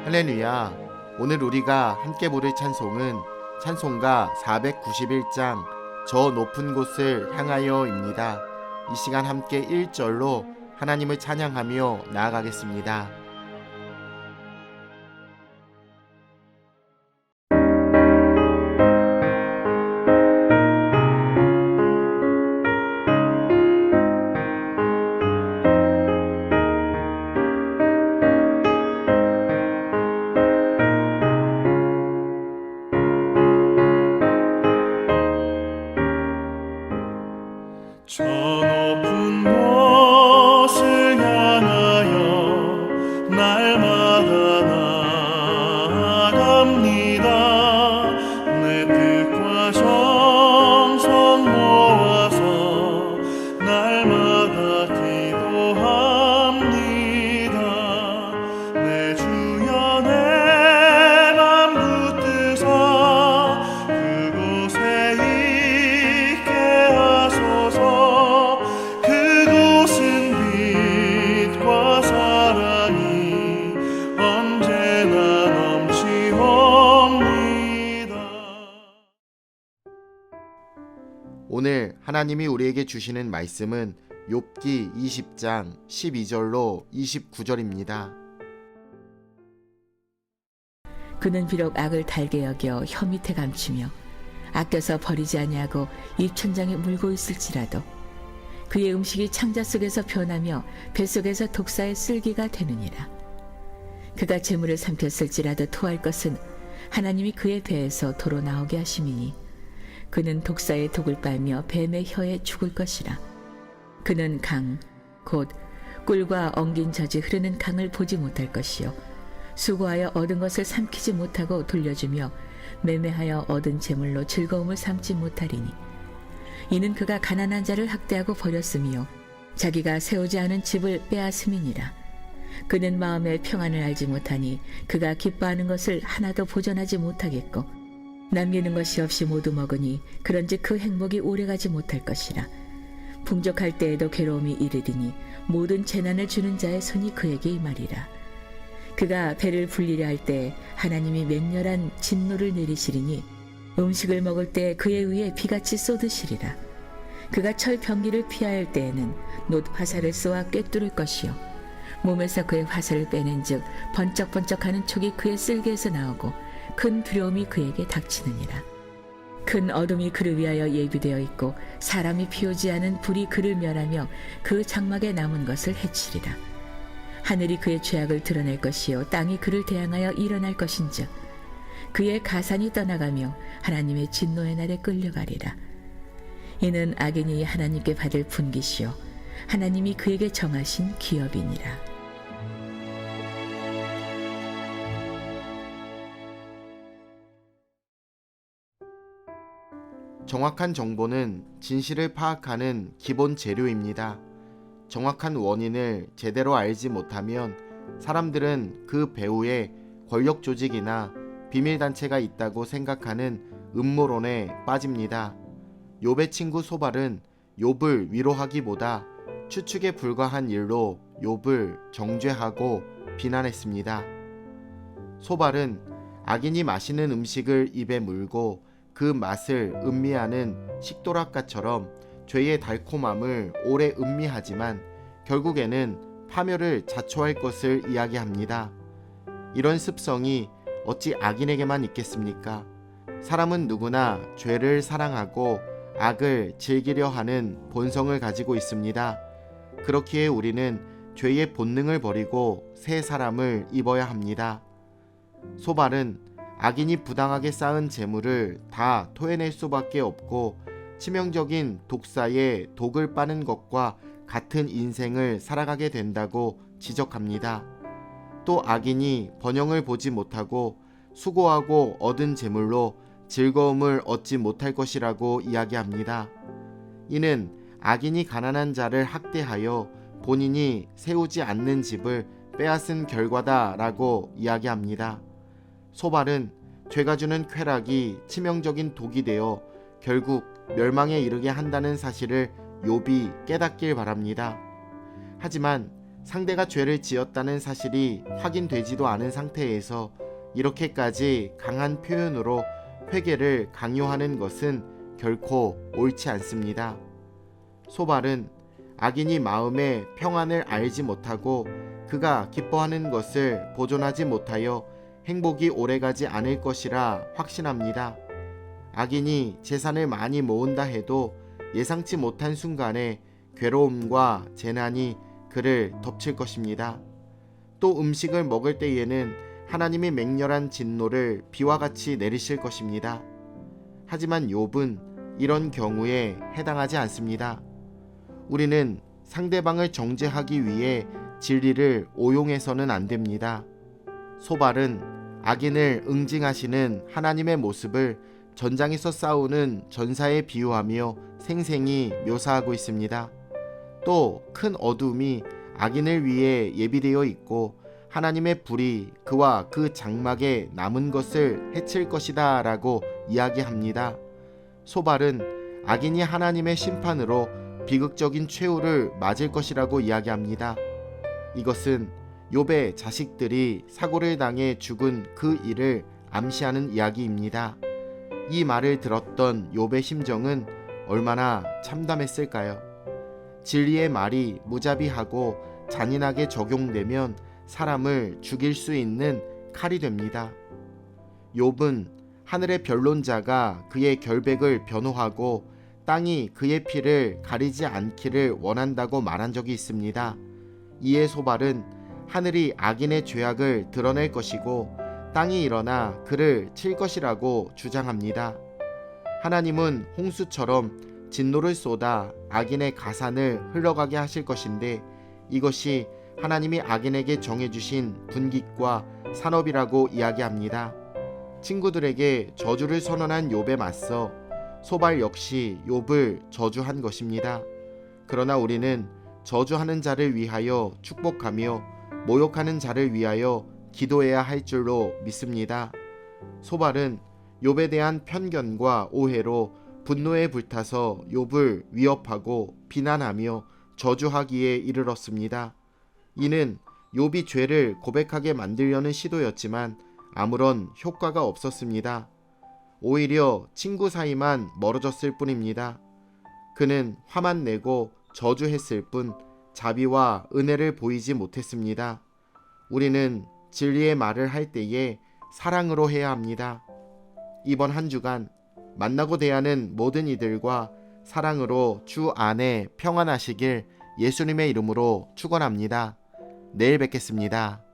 할렐루야. 오늘 우리가 함께 부를 찬송은 찬송가 491장 저 높은 곳을 향하여입니다. 이 시간 함께 1절로 하나님을 찬양하며 나아가겠습니다. 저 높은 곳을 향하여 날마다 나아갑니다. 내 뜻과 정성 모아서 날마다 기도합니다. 내 주여 내 맘 붙드사 그곳에 있게 하소서. 오늘 하나님이 우리에게 주시는 말씀은 욥기 20장 12절로 29절입니다. 그는 비록 악을 달게 여겨 혀 밑에 감추며 아껴서 버리지 아니하고 입천장에 물고 있을지라도 그의 음식이 창자 속에서 변하며 뱃속에서 독사의 쓸기가 되느니라. 그가 재물을 삼켰을지라도 토할 것은 하나님이 그의 배에서 도로 나오게 하심이니 그는 독사의 독을 빨며 뱀의 혀에 죽을 것이라. 그는 강, 곧 꿀과 엉긴 젖이 흐르는 강을 보지 못할 것이요 수고하여 얻은 것을 삼키지 못하고 돌려주며 매매하여 얻은 재물로 즐거움을 삼지 못하리니 이는 그가 가난한 자를 학대하고 버렸으며 자기가 세우지 않은 집을 빼앗음이니라. 그는 마음의 평안을 알지 못하니 그가 기뻐하는 것을 하나도 보존하지 못하겠고 남기는 것이 없이 모두 먹으니 그런즉 그 행복이 오래가지 못할 것이라. 풍족할 때에도 괴로움이 이르리니 모든 재난을 주는 자의 손이 그에게 임하리라. 그가 배를 불리려 할 때 하나님이 맹렬한 진노를 내리시리니 음식을 먹을 때 그의 위에 비같이 쏟으시리라. 그가 철 병기를 피할 때에는 놋 화살을 쏘아 꿰뚫을 것이요 몸에서 그의 화살을 빼낸 즉 번쩍번쩍하는 촉이 그의 쓸개에서 나오고 큰 두려움이 그에게 닥치느니라. 큰 어둠이 그를 위하여 예비되어 있고 사람이 피우지 않은 불이 그를 멸하며 그 장막에 남은 것을 해치리라. 하늘이 그의 죄악을 드러낼 것이요 땅이 그를 대항하여 일어날 것인즉 그의 가산이 떠나가며 하나님의 진노의 날에 끌려가리라. 이는 악인이 하나님께 받을 분깃이요 하나님이 그에게 정하신 기업이니라. 정확한 정보는 진실을 파악하는 기본 재료입니다. 정확한 원인을 제대로 알지 못하면 사람들은 그 배후에 권력 조직이나 비밀단체가 있다고 생각하는 음모론에 빠집니다. 욥의 친구 소발은 욥을 위로하기보다 추측에 불과한 일로 욥을 정죄하고 비난했습니다. 소발은 악인이 마시는 음식을 입에 물고 그 맛을 음미하는 식도락가처럼 죄의 달콤함을 오래 음미하지만 결국에는 파멸을 자초할 것을 이야기합니다. 이런 습성이 어찌 악인에게만 있겠습니까? 사람은 누구나 죄를 사랑하고 악을 즐기려 하는 본성을 가지고 있습니다. 그렇기에 우리는 죄의 본능을 버리고 새 사람을 입어야 합니다. 소발은 악인이 부당하게 쌓은 재물을 다 토해낼 수밖에 없고 치명적인 독사의 독을 빠는 것과 같은 인생을 살아가게 된다고 지적합니다. 또 악인이 번영을 보지 못하고 수고하고 얻은 재물로 즐거움을 얻지 못할 것이라고 이야기합니다. 이는 악인이 가난한 자를 학대하여 본인이 세우지 않는 집을 빼앗은 결과다라고 이야기합니다. 소발은 죄가 주는 쾌락이 치명적인 독이 되어 결국 멸망에 이르게 한다는 사실을 욥이 깨닫길 바랍니다. 하지만 상대가 죄를 지었다는 사실이 확인되지도 않은 상태에서 이렇게까지 강한 표현으로 회개를 강요하는 것은 결코 옳지 않습니다. 소발은 악인이 마음의 평안을 알지 못하고 그가 기뻐하는 것을 보존하지 못하여 행복이 오래가지 않을 것이라 확신합니다. 악인이 재산을 많이 모은다 해도 예상치 못한 순간에 괴로움과 재난이 그를 덮칠 것입니다. 또 음식을 먹을 때에는 하나님의 맹렬한 진노를 비와 같이 내리실 것입니다. 하지만 욥은 이런 경우에 해당하지 않습니다. 우리는 상대방을 정죄하기 위해 진리를 오용해서는 안 됩니다. 소발은 악인을 응징하시는 하나님의 모습을 전장에서 싸우는 전사에 비유하며 생생히 묘사하고 있습니다. 또 큰 어둠이 악인을 위해 예비되어 있고 하나님의 불이 그와 그 장막에 남은 것을 해칠 것이다 라고 이야기합니다. 소발은 악인이 하나님의 심판으로 비극적인 최후를 맞을 것이라고 이야기합니다. 이것은 욥의 자식들이 사고를 당해 죽은 그 일을 암시하는 이야기입니다. 이 말을 들었던 욥의 심정은 얼마나 참담했을까요? 진리의 말이 무자비하고 잔인하게 적용되면 사람을 죽일 수 있는 칼이 됩니다. 욥은 하늘의 변론자가 그의 결백을 변호하고 땅이 그의 피를 가리지 않기를 원한다고 말한 적이 있습니다. 이에 소발은 하늘이 악인의 죄악을 드러낼 것이고 땅이 일어나 그를 칠 것이라고 주장합니다. 하나님은 홍수처럼 진노를 쏟아 악인의 가산을 흘러가게 하실 것인데 이것이 하나님이 악인에게 정해주신 분깃과 산업이라고 이야기합니다. 친구들에게 저주를 선언한 욥에 맞서 소발 역시 욥을 저주한 것입니다. 그러나 우리는 저주하는 자를 위하여 축복하며 모욕하는 자를 위하여 기도해야 할 줄로 믿습니다. 소발은 욥에 대한 편견과 오해로 분노에 불타서 욥을 위협하고 비난하며 저주하기에 이르렀습니다. 이는 욥이 죄를 고백하게 만들려는 시도였지만 아무런 효과가 없었습니다. 오히려 친구 사이만 멀어졌을 뿐입니다. 그는 화만 내고 저주했을 뿐 자비와 은혜를 보이지 못했습니다. 우리는 진리의 말을 할 때에 사랑으로 해야 합니다. 이번 한 주간 만나고 대하는 모든 이들과 사랑으로 주 안에 평안하시길 예수님의 이름으로 축원합니다. 내일 뵙겠습니다.